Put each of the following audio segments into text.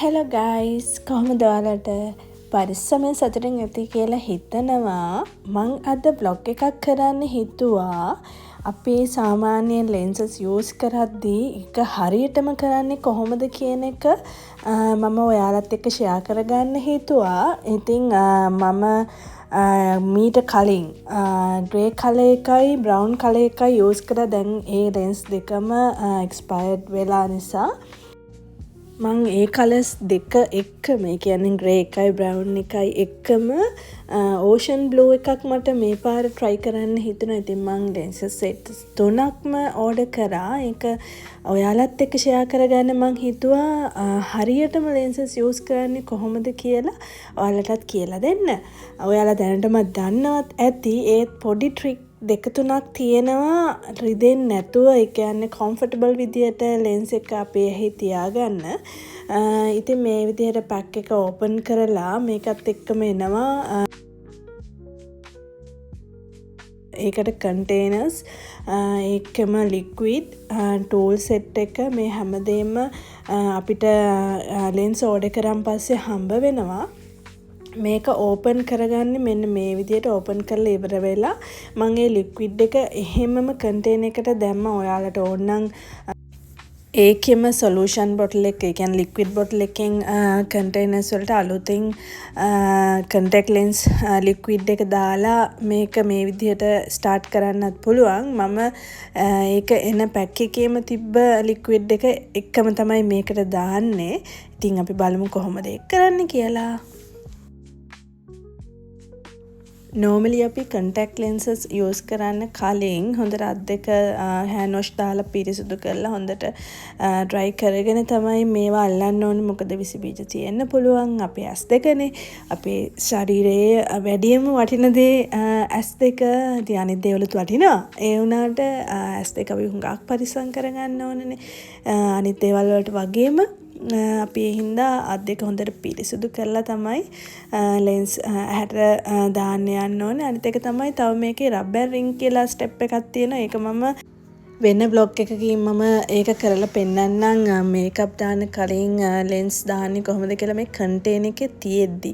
Hello guys කොහොමද ඔයාලට පරිස්සමෙන් සතුටින් ඇති කියලා හිතනවා. මං අද බ්ලොග් එකක් කරන්න හිතුවා. අපේ සාමාන්‍යයෙන් ලෙන්සස් යූස් කරද්දී එක හරියටම කරන්නේ කොහොමද කියන එක මම ඔයාලත් එක්ක ෂෙයා කරගන්න හිතුවා. ඉතින් මම මීට කලින් ග්‍රේ කලර් එකයි බ්‍රවුන් කලර් එකයි යූස් කරා. දැන් ඒ ලෙන්ස් දෙකම එක්ස්පයර්ඩ් වෙලා නිසා මං ඒ කලර්ස් දෙක එක්කම, ඒ කියන්නේ ග්‍රේ එකයි බ්‍රවුන් එකයි එක්කම ඕෂන් බ්ලූ එකක් මට මේ පාර try කරන්න හිතුණා. ඉතින් මං ලෙන්සස් සෙට් 3ක්ම order කරා. ඒක ඔයාලත් එක්ක share කරගන්න මං හිතුවා හරියටම ලෙන්සස් use කරන්නේ කොහොමද කියලා ඔයාලටත් කියලා දෙන්න. ඔයාලා දැනටමත් දන්නවත් ඇති. ඒත් පොඩි ට්‍රික් දෙක තුනක් තියෙනවා රිදෙන්නේ නැතුව, ඒ කියන්නේ comfortable විදියට ලෙන්ස් එක අපේ ඇහි තියාගන්න. ඉතින් මේ විදිහට පැක් එක ඕපන් කරලා මේකත් එක්කම එනවා ඒකට කන්ටේනර්ස්, ඒකම ලික්විඩ්, ටූල් සෙට් එක, මේ හැමදේම අපිට ලෙන්ස් ඕඩර් කරන් පස්සේ හම්බ වෙනවා. මේක ඕපන් කරගන්නේ මෙන්න මේ විදියට ඕපන් කරලා ඉවර වෙලා මම ඒ ලික්විඩ් එක එහෙමම කන්ටේනර් එකට දැම්මා. ඔයාලට ඕන නම් ඒකෙම සොලියුෂන් බොටල් එක, ඒ කියන්නේ ලික්විඩ් බොටල් එකෙන් කන්ටේනර්ස් වලට අලුතින් කන්ටැක්ට් ලෙන්ස් ලික්විඩ් එක දාලා මේක මේ විදිහට ස්ටාර්ට් කරන්නත් පුළුවන්. මම ඒක එන පැක් එකේම තිබ්බ ලික්විඩ් එක එක්කම තමයි මේකට දාන්නේ. ඉතින් අපි බලමු කොහොමද ඒක කරන්න කියලා. නෝමලි අපි කන්ටැක්ට් ලෙන්සස් යූස් කරන්න කලින් හොඳට අත් දෙක හෑන්ඩ් වොෂ් දාලා පිරිසිදු කරලා හොඳට ඩ්‍රයි කරගෙන තමයි මේවා අල්ලන්න ඕනේ. මොකද විස බීජ තියෙන්න පුළුවන්. අපේ ඇස් දෙකනේ, අපේ ශරීරයේ වැඩිම වටින දේ ඇස් දෙක. ඉතින් අනිත් දේවලුත් වටිනවා. ඒ වුණාට ඇස් දෙක අපි හුඟක් පරිස්සම් කරගන්න ඕනනේ. අනිත් දේවල් වලට වගේම අපි ඒ හින්දා අත් දෙක හොඳට පිරිසිදු කරලා තමයි ලෙන්ස් ඇහැට දාන්න යන්න ඕනේ. අනිත් එක තමයි තව මේකේ රබර් රින් කියලා ස්ටෙප් එකක් තියෙනවා. ඒක මම වෙන බ්ලොග් එකකින් මම ඒක කරලා පෙන්නන්නම්. මේකප් දාන්න කලින් ලෙන්ස් දාන්නේ කොහොමද කියලා මේ කන්ටේනර් එකේ තියෙද්දි.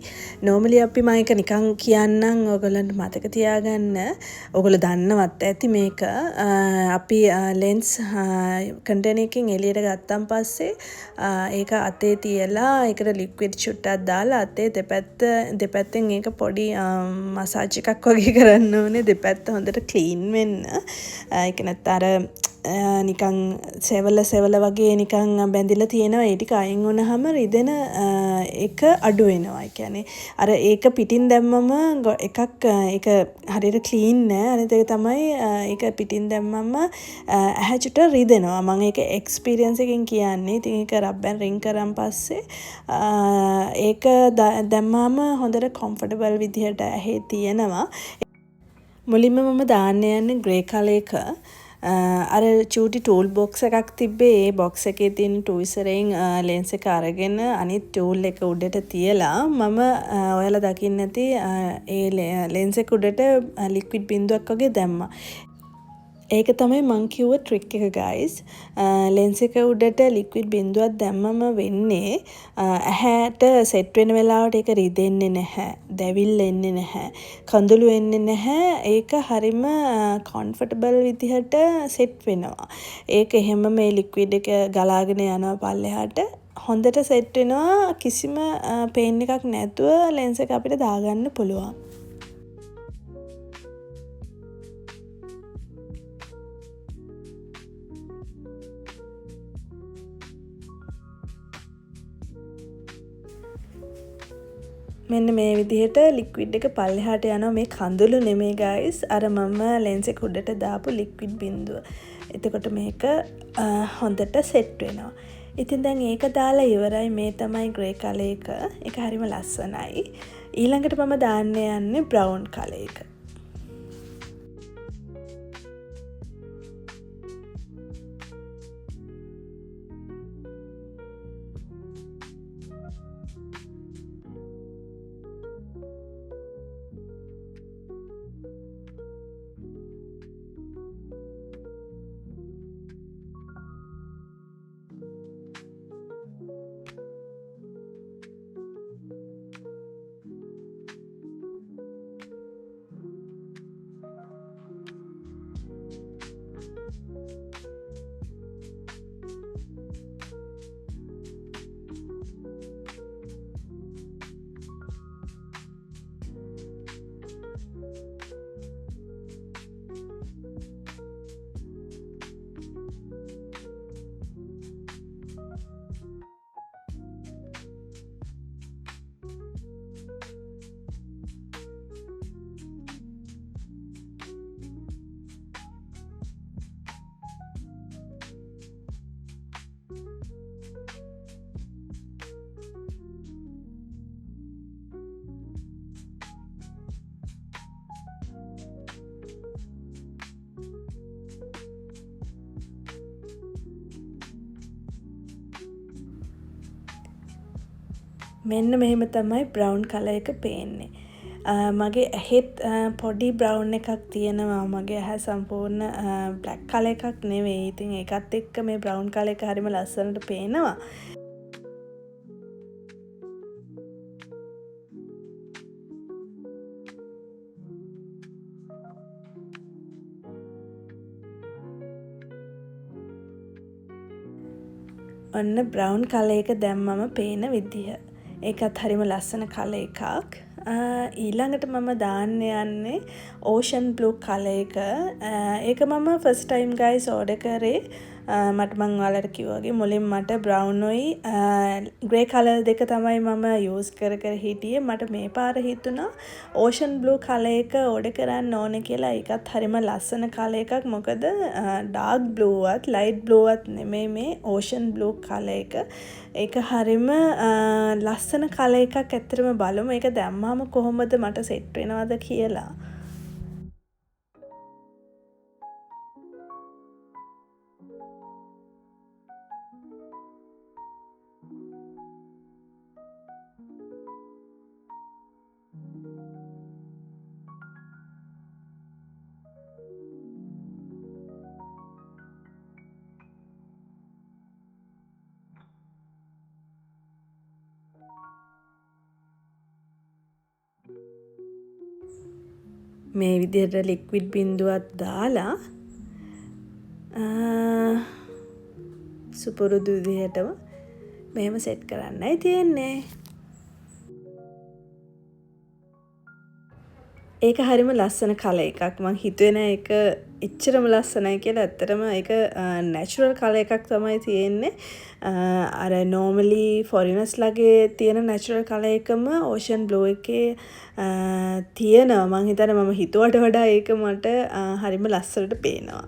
නෝමලි අපි මම ඒක නිකන් කියන්නම් ඔයගොල්ලන්ට මතක තියාගන්න. ඔයගොල්ලෝ දන්නවත් ඇති මේක. අපි ලෙන්ස් කන්ටේනර් එකකින් එළියට ගත්තන් පස්සේ ඒක අතේ තියලා ඒකට ලික්විඩ් චුට්ටක් දාලා අතේ දෙපැත්තෙන් ඒක පොඩි මසාජ් එකක් වගේ කරන්න ඕනේ. දෙපැත්ත හොඳට ක්ලීන් වෙන්න. ඒක නැත්නම් අර නිකන් සෙවල වගේ නිකන් බැඳිලා තියෙනවා. ඒ ටික අයින් වුණාම රිදෙන එක අඩු වෙනවා. ඒ කියන්නේ අර ඒක පිටින් දැම්මම එකක් ඒක හරියට ක්ලීන් නෑ. අනිත් එක තමයි ඒක පිටින් දැම්මම ඇහැ චුට රිදෙනවා. මම ඒක එක්ස්පීරියන්ස් එකෙන් කියන්නේ. ඉතින් ඒක රබ්බෙන් රින් කරන් පස්සේ ඒක දැම්මම හොඳට කම්ෆර්ටබල් විදිහට ඇහි තියෙනවා. මුලින්ම මම දාන්න යන්නේ ග්‍රේ කලර් එක. අර චූටි ටූල් බොක්ස් එකක් තිබ්බේ. ඒ බොක්ස් එකේ තියෙන ටූල්සරෙන් ලෙන්ස් එක අරගෙන අනිත් ටූල් එක උඩට තියලා මම ඔයාලා දකින්න ඇති ඒ ලෙන්ස් එක උඩට ලික්විඩ් බින්දුවක් වගේ දැම්මා. ඒක තමයි මං කිව්ව ට්‍රික් එක ගයිස්. ලෙන්ස් එක උඩට ලික්විඩ් බින්දුවක් දැම්මම වෙන්නේ ඇහැට සෙට් වෙන වෙලාවට ඒක රිදෙන්නේ නැහැ. දැවිල්ල එන්නේ නැහැ. කඳුළු එන්නේ නැහැ. ඒක හරිම කම්ෆර්ටබල් විදිහට සෙට් වෙනවා. ඒක එහෙම මේ ලික්විඩ් එක ගලාගෙන යනවා පල්ලෙහාට. හොඳට සෙට් වෙනවා. කිසිම පේන් එකක් නැතුව ලෙන්ස් එක අපිට දාගන්න පුළුවන්. මෙන්න මේ විදිහට ලික්විඩ් එක පල්ලෙහාට යනවා. මේ කඳුළු නෙමෙයි ගයිස්. අර මම ලෙන්ස් එක උඩට දාපු ලික්විඩ් බින්දුව. එතකොට මේක හොඳට සෙට් වෙනවා. ඉතින් දැන් ඒක දාලා ඉවරයි. මේ තමයි ග්‍රේ කලර් එක. ඒක හරිම ලස්සනයි. ඊළඟට මම දාන්න යන්නේ බ්‍රවුන් කලර් එක. මෙන්න මෙහෙම තමයි බ්‍රවුන් කලර් එක පේන්නේ. මගේ ඇහෙත් පොඩි බ්‍රවුන් එකක් තියෙනවා. මගේ ඇහැ සම්පූර්ණ බ්ලැක් කලර් එකක් නෙවෙයි. ඉතින් ඒකත් එක්ක මේ බ්‍රවුන් කලර් එක හරිම ලස්සනට පේනවා. ඔන්න බ්‍රවුන් කලර් එක දැම්මම පේන විදිහ. ඒකත් හරිම ලස්සන කලර් එකක්. ඊළඟට මම දාන්න යන්නේ ඕෂන් බ්ලූ කලර් එක. ඒක මම ෆස්ට් ටයිම් ගයිස් ඕඩර් කරේ. මට මං ඔයාලට කිව්වා වගේ මුලින් මට බ්‍රවුන්ුයි ග්‍රේ කලර් දෙක තමයි මම යූස් කර හිටියේ. මට මේ පාර හිතුණා ඕෂන් බ්ලූ කලර් එක ඕඩර් කරන්න ඕනේ කියලා. ඒකත් හරිම ලස්සන කලර් එකක්. මොකද ඩාර්ක් බ්ලූවත් ලයිට් බ්ලූවත් නෙමෙයි මේ ඕෂන් බ්ලූ කලර් එක. ඒක හරිම ලස්සන කලර් එකක්. ඇත්තටම බලමු ඒක දැම්මාම කොහොමද මට සෙට් වෙනවද කියලා. මේ විදිහට ලික්විඩ් බින්දුවක් දාලා සුපුරුදු විදිහටම මෙහෙම සෙට් කරන්නයි තියෙන්නේ. ඒක හරිම ලස්සන කලර් එකක්. මං හිතුවේ නෑ ඒක එච්චරම ලස්සනයි කියලා. ඇත්තටම ඒක නැචරල් කලර් එකක් තමයි තියෙන්නේ. අර නෝමලි ෆොරිනර්ස් ලගේ තියෙන නැචරල් කලර් එකම ඕෂන් බ්ලූ එකේ තියෙනවා. මං හිතන්නේ මම හිතුවට වඩා ඒක මට හරිම ලස්සනට පේනවා.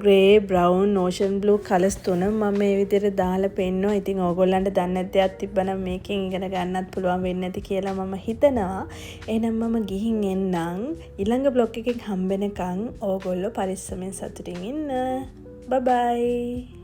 Grey, brown, ocean blue colours තුනම මම මේ විදිහට දාලා පෙන්නනවා. ඉතින් ඕගොල්ලන්ට දන්නේ නැති දෙයක් තිබ්බනම් මේකෙන් ඉගෙන ගන්නත් පුළුවන් වෙන්නේ නැති කියලා මම හිතනවා. එහෙනම් මම ගිහින් එන්නම්. ඊළඟ බ්ලොග් එකකින් හම්බෙනකන් ඕගොල්ලෝ පරිස්සමෙන් සතුටින් ඉන්න. බයි බයි.